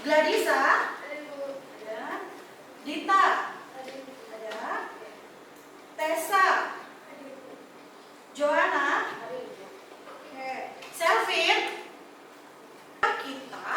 Gladisa, ada. Dita, ada. Tessa, Joanna, Selvin. Kita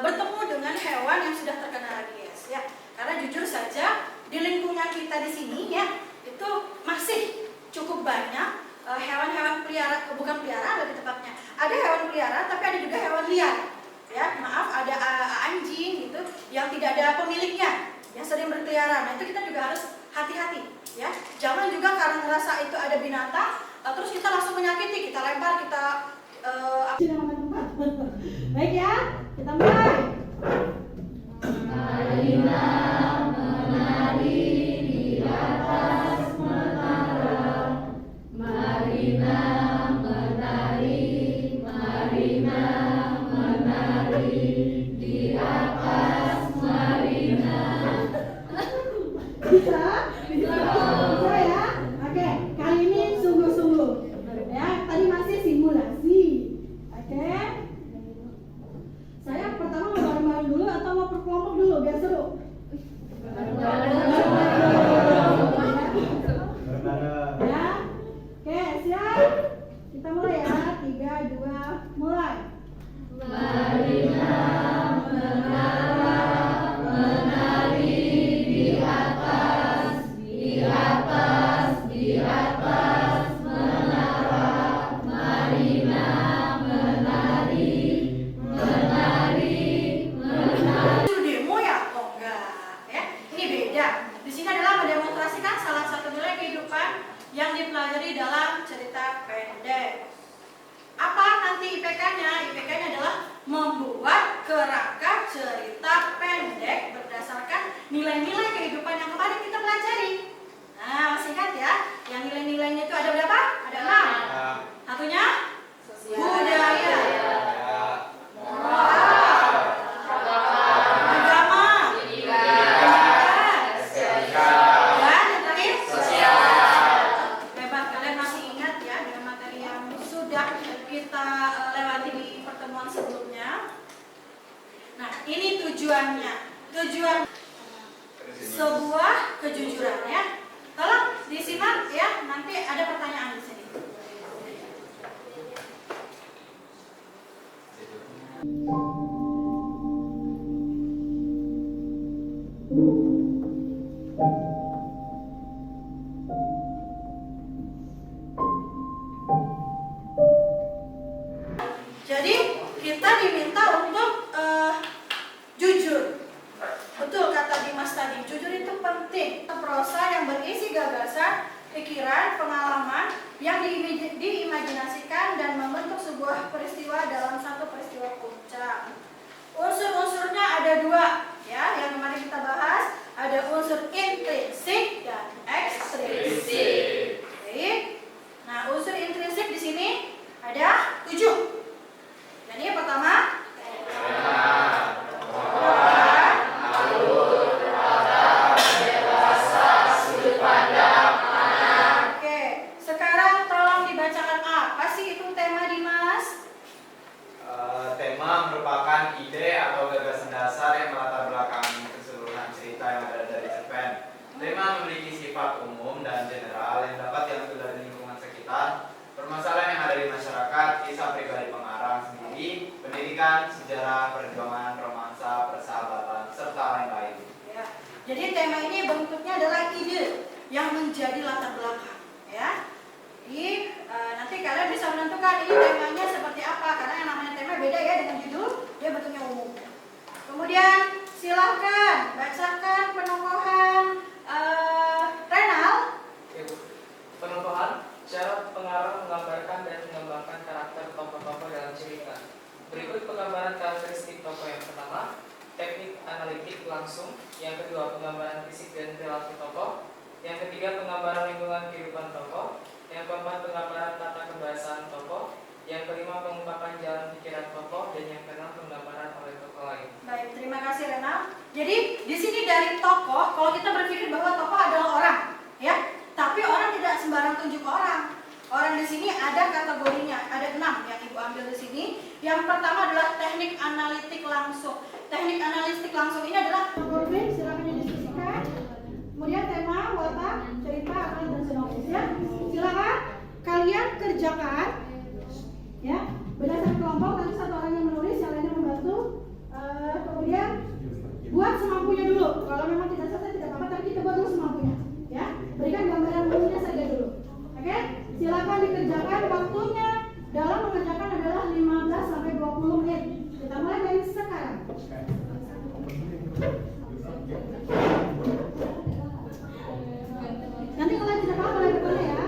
bertemu dengan hewan yang sudah terkena rabies ya. Karena jujur saja di lingkungan kita di sini ya itu masih cukup banyak hewan-hewan pelihara, bukan pelihara lebih tepatnya. Ada hewan pelihara tapi ada juga hewan liar. Ya, maaf, ada anjing gitu yang tidak ada pemiliknya, yang sering berkeliaran. Nah, itu kita juga harus hati-hati ya. Jangan juga karena ngerasa itu ada binatang terus kita langsung menyakiti, kita lempar, kita baik ya, kita mulai. Marilah menari di atas menara, marilah menari, marilah menari di atas marina. Bisa? Bisa ya? Oke, kali ini sungguh-sungguh ya, tadi masih simulasi. Oke, saya pertama mau bareng-bareng dulu atau mau per kelompok dulu biar seru? Ya, oke siap. Kita mulai ya, 3, 2, mulai. Marilah menara, menari di atas, di atas, di atas menara, marilah menari, menari, menari. Itu demo ya? Oh enggak, ya. Ini beda. Di sini adalah mendemonstrasikan salah satu nilai kehidupan yang dipelajari dalam cerita pendek. Apa nanti IPK-nya? IPK-nya adalah membuat kerangka cerita pendek berdasarkan nilai-nilai kehidupan yang kemarin kita pelajari. Nah, masih ingat ya? Yang nilai-nilainya itu ada berapa? Ada 6. Satunya? Budaya, moral, agama, dan yang terakhir? Sosial. Hebat, kalian masih ingat ya dengan materi yang sudah kita lewati di pertemuan sebelumnya. Nah, ini tujuannya. Tujuan sebuah kejujuran ya. Tolong disimak ya, nanti ada pertanyaan di sini. Jadi kita diminta untuk jujur. Betul kata Dimas tadi, jujur itu penting. Prosa yang berisi gagasan, pikiran, pengalaman yang diimajinasikan dan membentuk sebuah peristiwa dalam satu peristiwa puncak. Unsur-unsurnya ada 2 ya, yang kemarin kita bahas. Ada unsur intrinsik dan ekstrinsik. Baik. Nah, unsur intrinsik di sini ada 7. Jadi yang pertama tema merupakan ide atau gagasan dasar yang melatar belakangi keseluruhan cerita yang ada dari cerpen. Tema memiliki sifat umum dan general yang dapat diambil dari lingkungan sekitar, permasalahan yang ada di masyarakat, kisah pribadi pengarang sendiri, pendidikan, sejarah, perjuangan, romansa, persahabatan, serta lain-lain. Ya, jadi tema ini bentuknya adalah ide yang menjadi latar belakang. Ya. Jadi nanti kalian bisa menentukan ini temanya seperti apa, karena yang namanya tema beda ya dengan judul, dia bentuknya umum. Kemudian silahkan bacakan penokohan Renal. Penokohan, cara pengarang menggambarkan dan mengembangkan karakter tokoh-tokoh dalam cerita. Berikut penggambaran karakteristik tokoh. Yang pertama, teknik analitik langsung. Yang kedua, penggambaran fisik dan perilaku tokoh. Yang ketiga, penggambaran lingkungan kehidupan tokoh. Yang keempat, penggambaran tata kebahasaan tokoh. Yang kelima, pengungkapan jalan pikiran tokoh. Dan yang keenam, penggambaran oleh tokoh lain. Baik, terima kasih Renal. Jadi di sini dari tokoh, kalau kita berpikir bahwa tokoh adalah orang, ya, tapi orang tidak sembarang tunjuk orang. Orang di sini ada kategorinya, ada 6 yang Ibu ambil di sini. Yang pertama adalah teknik analitik langsung. Teknik analitik langsung ini adalah silakan didiskusikan. Kemudian tema, watak, cerita, akal, dan sinopsis ya. Silakan kalian kerjakan ya berdasarkan kelompok, nanti satu orang yang menulis, yang lainnya membantu. Kemudian buat semampunya dulu. Kalau memang tidak selesai tidak apa-apa, tapi kita buat dulu semampunya ya. Berikan gambaran umumnya saja dulu. Oke? Silakan dikerjakan. Waktunya dalam mengerjakan adalah 15 sampai 20 menit. Kita mulai dari sekarang. Nanti kalau tidak paham boleh bertanya ya.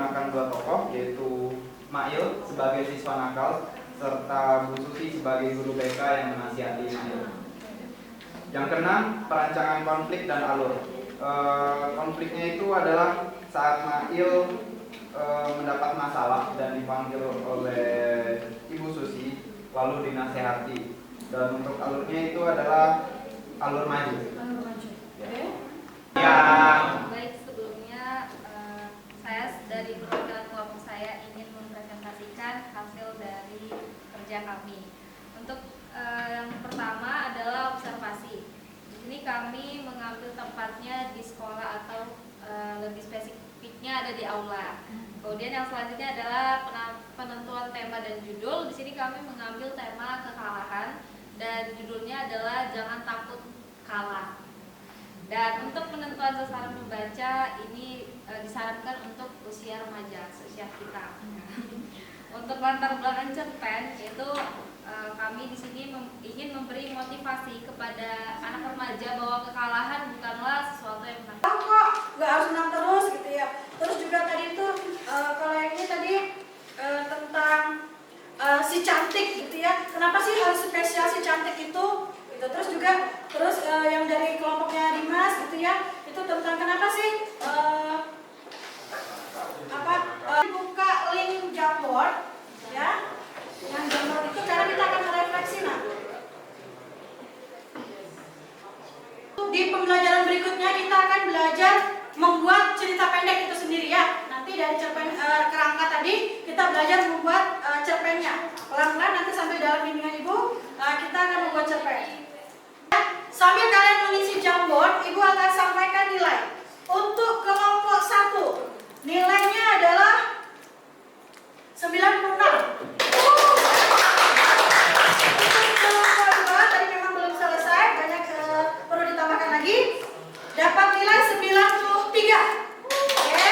menggunakan dua tokoh, yaitu Mail sebagai siswa nakal serta Bu Susi sebagai guru BK yang menasihati Mail. Yang keenam, perancangan konflik dan alur. Konfliknya itu adalah saat Mail mendapat masalah dan dipanggil oleh Ibu Susi lalu dinasehati. Dan untuk alurnya itu adalah alur maju. Ya. Baik, sebelumnya saya dari perwakilan kelompok saya ingin mempresentasikan hasil dari kerja kami. Untuk yang pertama adalah observasi. Di sini kami mengambil tempatnya di sekolah atau lebih spesifiknya ada di aula. Kemudian yang selanjutnya adalah penentuan tema dan judul. Di sini kami mengambil tema kekalahan dan judulnya adalah jangan takut kalah. Dan untuk penentuan sasaran membaca ini disarankan untuk usia remaja, usia kita. Untuk latar belakang cerpen yaitu kami di sini ingin memberi motivasi kepada anak remaja bahwa kekalahan bukanlah sesuatu yang menakutkan. Kok nggak harus menang terus gitu ya. Terus juga tadi itu kalau yang ini tadi tentang si cantik gitu ya. Kenapa sih harus spesial si cantik itu? Gitu. Terus yang dari kelompoknya Dimas gitu ya. Itu tentang kenapa sih buka link Jamboard ya. Yang Jamboard itu karena kita akan merefleksi nah. Di pembelajaran berikutnya kita akan belajar membuat cerita pendek itu sendiri ya. Nanti dari cerpen kerangka tadi kita belajar membuat cerpennya. Pelan-pelan nanti sambil dalam bimbingan Ibu kita akan membuat cerpen. Sambil kalian mengisi Jamboard, Ibu akan sampaikan nilai. Untuk kelompok 1, nilainya adalah 96. Untuk kelompok 2 tadi memang belum selesai, banyak perlu ditambahkan lagi. Dapat nilai 93. Oke.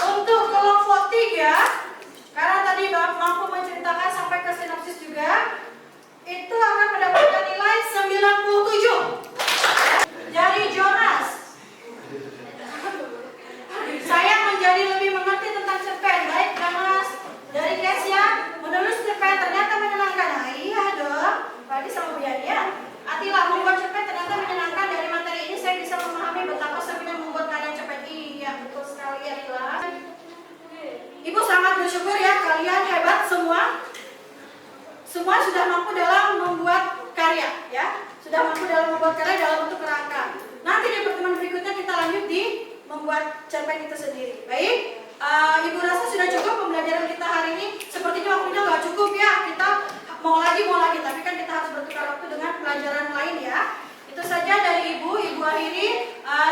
Untuk kelompok 3, karena tadi mampu menceritakan sampai ke sinopsis juga, itu akan mendapatkan nilai 97. Dari Jonas, saya menjadi lebih mengerti tentang cerpen. Baik, Jonas. Dari Kesia, menulis cerpen ternyata menyenangkan. Nah, iya dong. Berarti sama Bu Yani ya. Atila, membuat cerpen ternyata menyenangkan. Dari materi ini saya bisa memahami betapa serunya membuat karya cerpen. Iya, betul sekali Atila. Ibu sangat bersyukur ya, kalian hebat semua. Semua sudah mampu dalam membuat karya ya. Sudah mampu dalam membuat karya dalam bentuk kerangka. Nanti di pertemuan berikutnya kita lanjut di membuat cerpen itu sendiri. Baik, Ibu rasa sudah cukup pembelajaran kita hari ini. Sepertinya waktunya nggak cukup ya. Kita mau lagi, tapi kan kita harus bertukar waktu dengan pelajaran lain ya. Itu saja dari Ibu akhiri.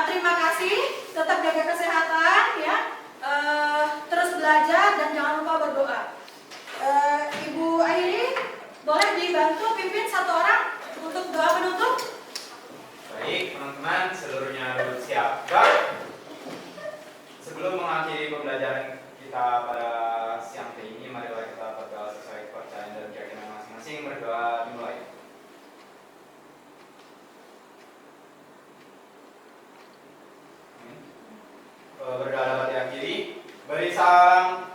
Terima kasih. Tetap jaga kesehatan ya. Terus belajar dan jangan lupa berdoa. Ibu akhiri, boleh dibantu pimpin satu orang untuk doa penutup? Baik, teman-teman, seluruhnya duduk siap. Sebelum mengakhiri pembelajaran kita pada siang hari ini, marilah kita berdoa sesuai kepercayaan dan keyakinan masing-masing. Berdoa dimulai. Berdoa dapat diakhiri. Beri salam